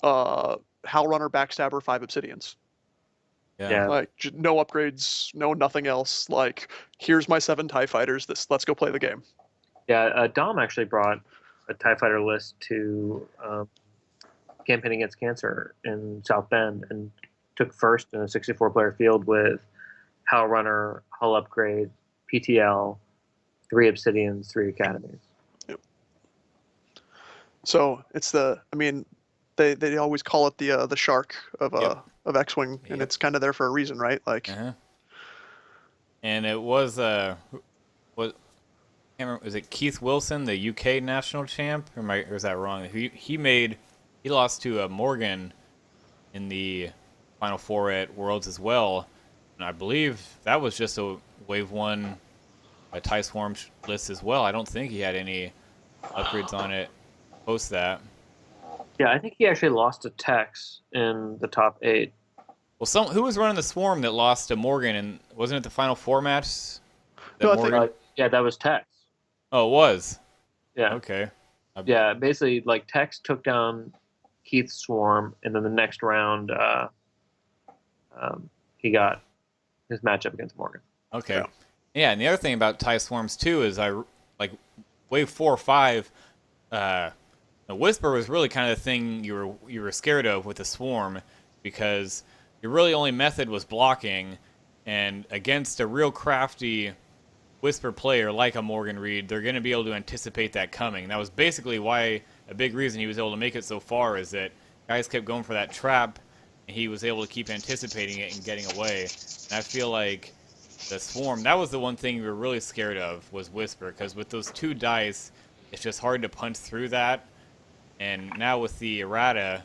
Howl Runner, Backstabber, 5 Obsidians. Yeah. Like, no upgrades, no nothing else. Like, here's my 7 TIE fighters. Let's go play the game. Yeah, Dom actually brought a TIE fighter list to campaign against cancer in South Bend and took first in a 64-player field with Howl Runner, Hull Upgrade, PTL, 3 Obsidians, 3 Academies. Yep. So it's they always call it the shark of X-wing, and it's kind of there for a reason, right? Like, and it was what can't remember, was it Keith Wilson, the UK national champ, or is that wrong? He lost to Morgan in the Final Four at Worlds as well, and I believe that was just a Wave 1 TIE Swarm list as well. I don't think he had any upgrades on it post that. Yeah, I think he actually lost to Tex in the top 8. Well, who was running the Swarm that lost to Morgan, and wasn't it the Final Four match? No, yeah, that was Tex. Oh, it was? Yeah. Okay. Yeah, basically, like, Tex took down Keith's Swarm, and then the next round, he got his matchup against Morgan. Okay. Yeah, and the other thing about TIE Swarms, too, is Wave 4 or 5, the Whisper was really kind of the thing you were scared of with the Swarm, because your really only method was blocking, and against a real crafty Whisper player like a Morgan Reid, they're going to be able to anticipate that coming. And that was basically why a big reason he was able to make it so far is that guys kept going for that trap, and he was able to keep anticipating it and getting away. And I feel like the Swarm, that was the one thing we were really scared of, was Whisper, because with those 2 dice, it's just hard to punch through that. And now with the errata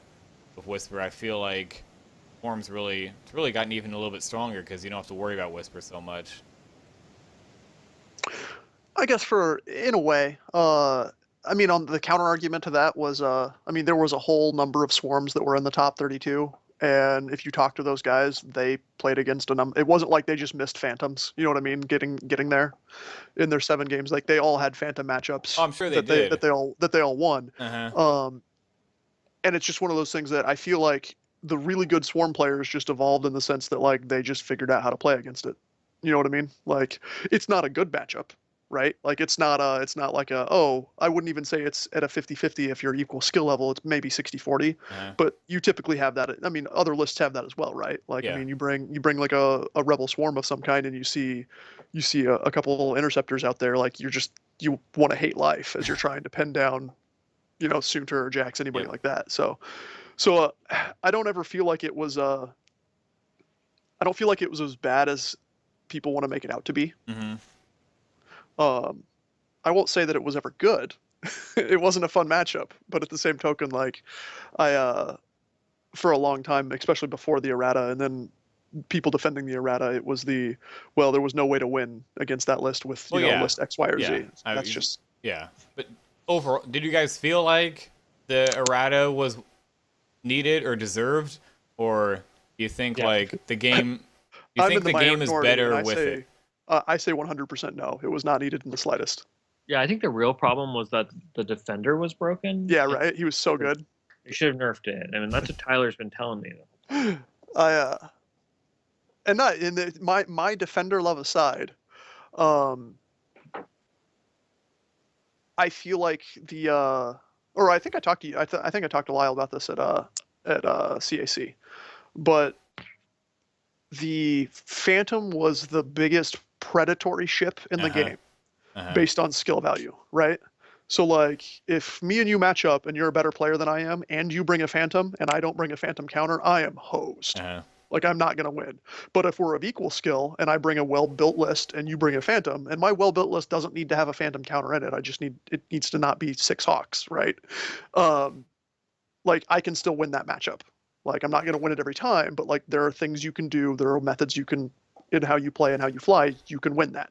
of Whisper, I feel like Swarm's really gotten even a little bit stronger because you don't have to worry about Whisper so much. I guess in a way, on the counter argument to that was, there was a whole number of Swarms that were in the top 32, and if you talk to those guys, they played against a number. It wasn't like they just missed Phantoms. You know what I mean? Getting there in their 7 games, like they all had Phantom matchups. Oh, I'm sure they did. That they all won. And it's just one of those things that I feel like the really good Swarm players just evolved in the sense that, like, they just figured out how to play against it. You know what I mean? Like, it's not a good matchup, right? Like, it's not like I wouldn't even say it's at a 50-50 if you're equal skill level. It's maybe 60-40, but you typically have that. I mean, other lists have that as well, right? Like, I mean, you bring like a Rebel Swarm of some kind, and you see a couple interceptors out there, like, you want to hate life as you're trying to pin down, Soontir or Jax, anybody like that. So I don't ever feel like it was I don't feel like it was as bad as people want to make it out to be. I won't say that it was ever good. It wasn't a fun matchup, but at the same token, like, I for a long time, especially before the errata, and then people defending the errata, it was there was no way to win against that list with list X, Y, or Z. That's just But overall, did you guys feel like the errata was needed or deserved, or do you think like the game? Do you think the game is better with it? I say 100% no. It was not needed in the slightest. Yeah, I think the real problem was that the defender was broken. Yeah, right. He was so good. They should have nerfed it. I mean, that's what Tyler's been telling me. And not in my defender love aside, I feel like or I think I talked to you. I think I talked to Lyle about this at CAC, but the Phantom was the biggest predatory ship in the game based on skill value, right? So, like, if me and you match up and you're a better player than I am, and you bring a Phantom and I don't bring a Phantom counter, I am hosed. Like, I'm not going to win. But if we're of equal skill and I bring a well-built list and you bring a Phantom, and my well-built list doesn't need to have a Phantom counter in it, it needs to not be 6 Hawks, right? Like, I can still win that matchup. Like, I'm not going to win it every time, but, like, there are things you can do, there are methods you can, in how you play and how you fly, you can win that.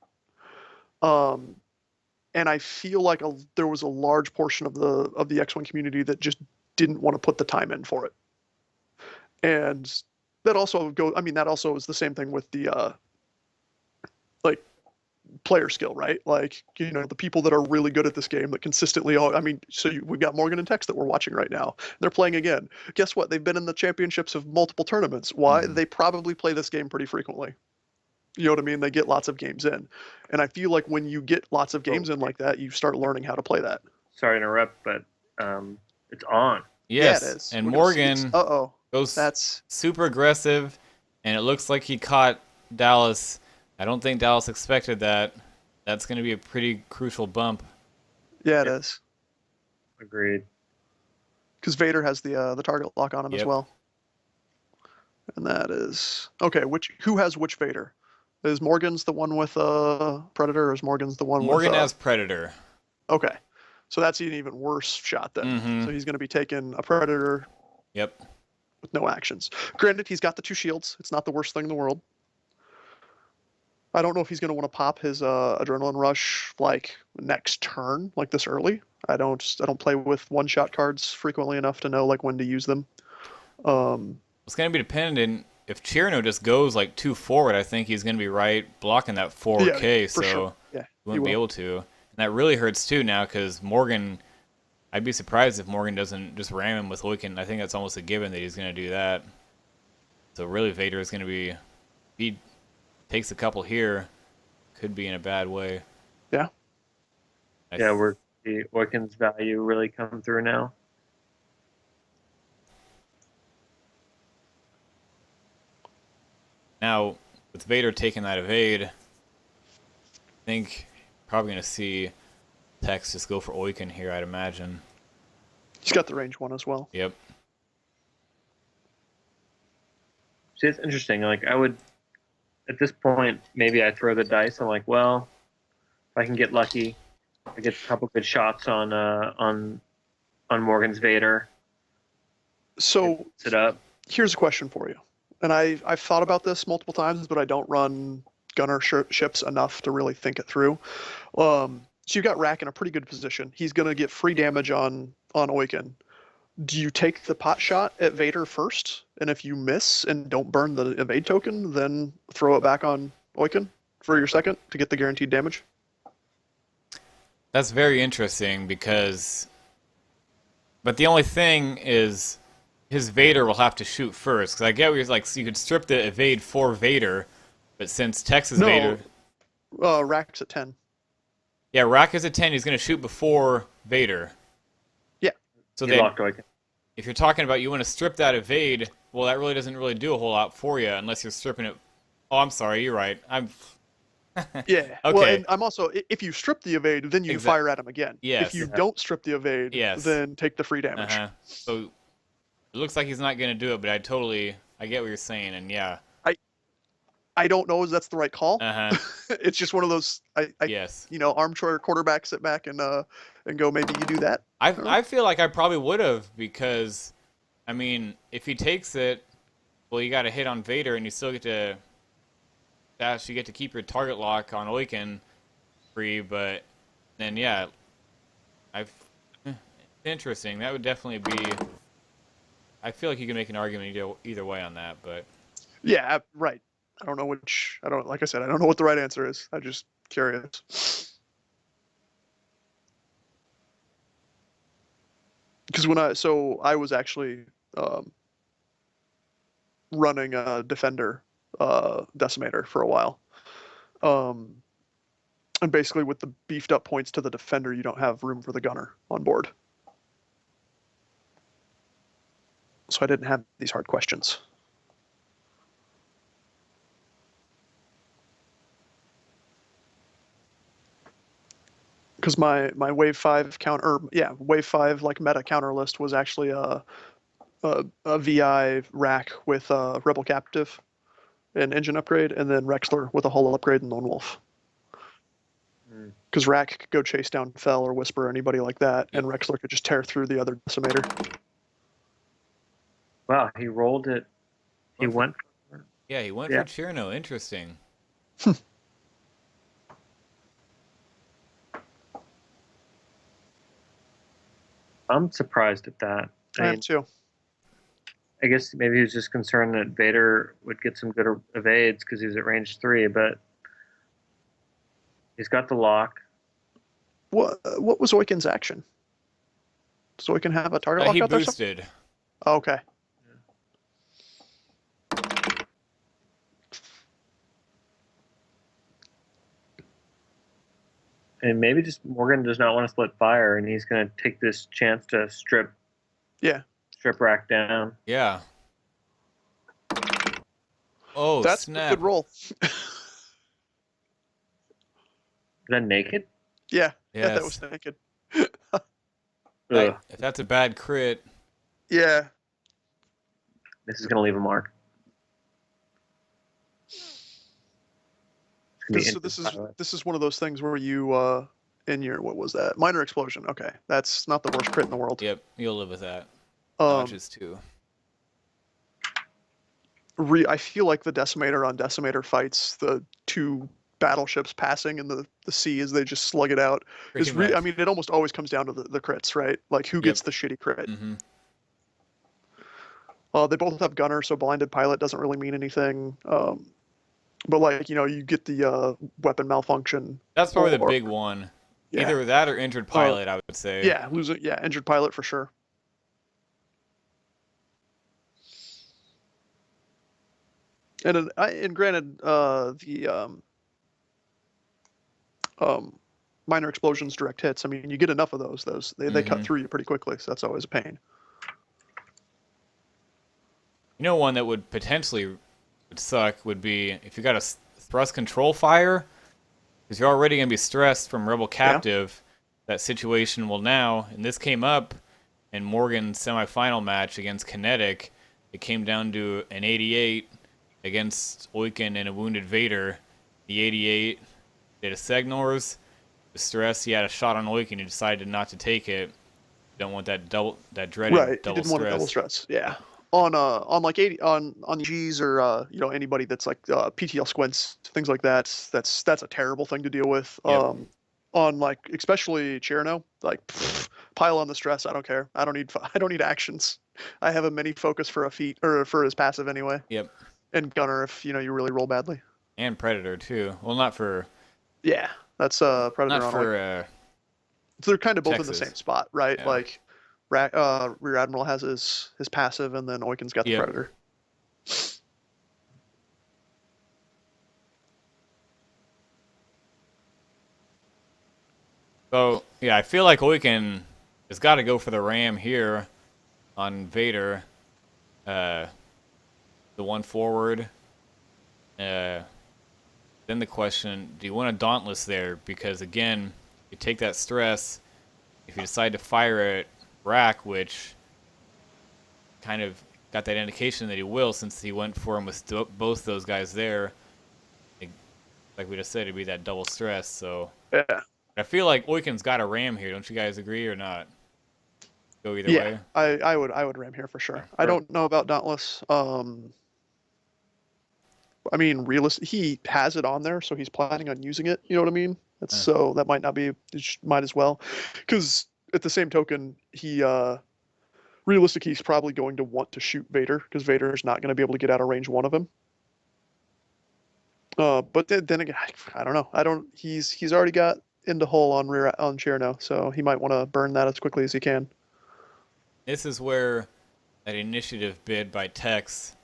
And I feel like there was a large portion of the X-Wing community that just didn't want to put the time in for it. And that also is the same thing with the player skill, right? Like, the people that are really good at this game that consistently, we've got Morgan and Tex that we're watching right now. They're playing again. Guess what? They've been in the championships of multiple tournaments. Why? They probably play this game pretty frequently. You know what I mean? They get lots of games in. And I feel like when you get lots of games in like that, you start learning how to play that. Sorry to interrupt, but it's on. Yes, yeah, it is. and Morgan goes That's super aggressive, and it looks like he caught Dallas. I don't think Dallas expected that. That's going to be a pretty crucial bump. Yeah, it is. Agreed. Because Vader has the target lock on him as well. And that is okay. Who has which Vader? Is Morgan's the one with Predator, or is Morgan's the one with Morgan has Predator. Okay, so that's an even worse shot then. So he's going to be taking a Predator. Yep. With no actions. Granted, he's got the 2 shields. It's not the worst thing in the world. I don't know if he's going to want to pop his adrenaline rush like next turn, like this early. I don't play with 1-shot cards frequently enough to know like when to use them. It's going to be dependent. If Chirno just goes like 2 forward, I think he's going to be right blocking that 4K, so sure. he wouldn't be able to. And that really hurts too now because Morgan, I'd be surprised if Morgan doesn't just ram him with Wiccan. I think that's almost a given that he's going to do that. So really Vader is going to be, if he takes a couple here, could be in a bad way. Yeah. Where the Wiccan's value really come through now. Now, with Vader taking that evade, I think probably going to see Tex just go for Oiken here, I'd imagine. He's got the range one as well. Yep. See, it's interesting. Like, I would, at this point, maybe I throw the dice. I'm like, well, if I can get lucky, I get a couple good shots on Morgan's Vader. So, sit up. Here's a question for you. And I've thought about this multiple times, but I don't run gunner ships enough to really think it through. So you've got Rack in a pretty good position. He's going to get free damage on Oiken. Do you take the pot shot at Vader first? And if you miss and don't burn the evade token, then throw it back on Oiken for your second to get the guaranteed damage? That's very interesting but the only thing is his Vader will have to shoot first. Because I get where you're like, so you could strip the evade for Vader, but since Texas Vader... Rack's at 10. Yeah, Rack is at 10. He's going to shoot before Vader. Yeah. So then, if you're talking about you want to strip that evade, well, that really doesn't really do a whole lot for you unless you're stripping it... Oh, I'm sorry. You're right. Yeah. Okay. Well, and I'm also, if you strip the evade, then you can fire at him again. Yes. If you don't strip the evade, then take the free damage. So it looks like he's not going to do it, but I get what you're saying, and yeah. I don't know if that's the right call. It's just one of those, yes. armchair quarterback sit back and go, maybe you do that. I feel like I probably would have because, I mean, if he takes it, well, you got to hit on Vader, and you still get to dash. You get to keep your target lock on Oiken free, but then it's interesting. That would definitely be. I feel like you can make an argument either way on that, but yeah, right. Like I said, I don't know what the right answer is. I'm just curious. Because I was actually running a Defender Decimator for a while. And basically with the beefed up points to the Defender, you don't have room for the Gunner on board. So I didn't have these hard questions. Because my wave 5 wave 5 like meta counter list was actually a VI Rack with Rebel Captive and engine upgrade, and then Rexler with a hull upgrade and Lone Wolf. Because Rack could go chase down Fell or Whisper or anybody like that, and Rexler could just tear through the other Decimator. Wow, he rolled it. He went for Chirno. Interesting. I'm surprised at that. I am too. I guess maybe he was just concerned that Vader would get some good evades because he was at range 3, but He's got the lock. What was Oiken's action? Does Oiken have a target lock He out there? boosted. Oh, okay. And maybe just Morgan does not want to split fire, and he's going to take this chance to strip Rack down. Yeah. Oh, That's snap. a good roll. Is that naked? Yeah, Yes. that was naked. If that's a bad crit. Yeah. This is going to leave a mark. So this is one of those things where you in your, what was that? Minor explosion. Okay, that's not the worst crit in the world. Yep, you'll live with that. Dodges too. I feel like the Decimator on Decimator fights, the two battleships passing in the sea as they just slug it out. I mean, it almost always comes down to the crits, right? Like who gets the shitty crit. Mm-hmm. They both have gunner, so blinded pilot doesn't really mean anything. But like, you get the weapon malfunction. That's probably the big one. Yeah. Either that or injured pilot, I would say. Yeah, injured pilot for sure. And granted, the minor explosions, direct hits. I mean, you get enough of those. They cut through you pretty quickly, so that's always a pain. You know, one that would potentially suck would be if you got a thrust control fire, because you're already going to be stressed from Rebel Captive. Yeah. That situation will now, and this came up in Morgan's semifinal match against Kinetic. It came down to an 88 against Oiken and a wounded Vader. The 88 did a Segnors. The stress, he had a shot on Oiken. He decided not to take it. Don't want that dreaded double stress. Right, he didn't want a double stress. Yeah. On like 80 on G's or anybody that's like PTL squints, things like that. That's a terrible thing to deal with. Yep. On like especially Cherno, like pile on the stress. I don't care. I don't need actions. I have a mini focus for a feat or for his passive anyway. Yep. And gunner if you really roll badly. And Predator too. Well, not for. Yeah, that's Predator. Not on for. So they're kind of both Texas. In the same spot, right? Yeah. Like. Rear Admiral has his passive, and then Oiken's got the Predator. So yeah, I feel like Oiken has got to go for the ram here on Vader. The one forward. Then the question: do you want a Dauntless there? Because again, you take that stress. If you decide to fire it. Rack, which kind of got that indication that he will, since he went for him with both those guys there. Like we just said, it'd be that double stress. So yeah, I feel like Oiken's got a ram here. Don't you guys agree or not? Go either way. Yeah, I would ram here for sure. I don't know about Dauntless. I mean, he has it on there, so he's planning on using it. You know what I mean? So that might not be. Might as well, because. At the same token, he's probably going to want to shoot Vader because Vader is not going to be able to get out of range one of him. But then again, I don't know. He's already got into hull on chair now, so he might want to burn that as quickly as he can. This is where that initiative bid by Tex,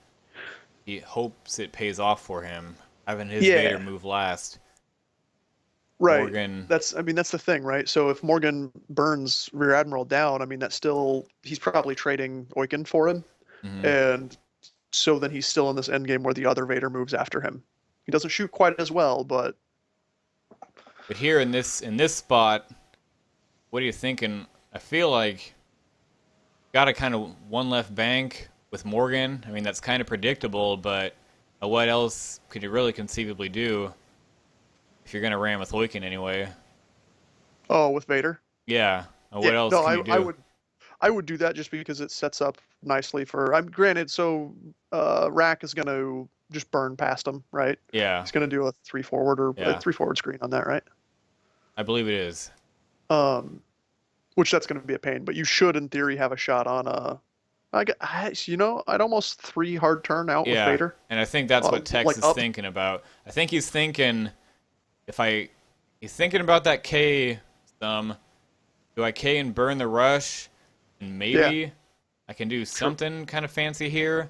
he hopes it pays off for him, having his Vader move last. Right. Morgan. That's the thing, right? So if Morgan burns Rear Admiral down, I mean he's probably trading Oiken for him, and so then he's still in this end game where the other Vader moves after him. He doesn't shoot quite as well, but here in this spot, what are you thinking? I feel like got a kind of one left bank with Morgan. I mean that's kind of predictable, but what else could you really conceivably do? If you're gonna ram with Oiken anyway. Oh, with Vader? Yeah. What else can you do? I would do that just because it sets up nicely for. I'm granted. So Rack is gonna just burn past him, right? Yeah. He's gonna do a 3 forward or a 3 forward screen on that, right? I believe it is. Which that's gonna be a pain, but you should, in theory, have a shot on I'd almost 3 hard turn out with Vader. And I think that's what Tex is thinking about. I think he's thinking. If I He's thinking about that K some. Do I K and burn the rush? And maybe I can do something kind of fancy here.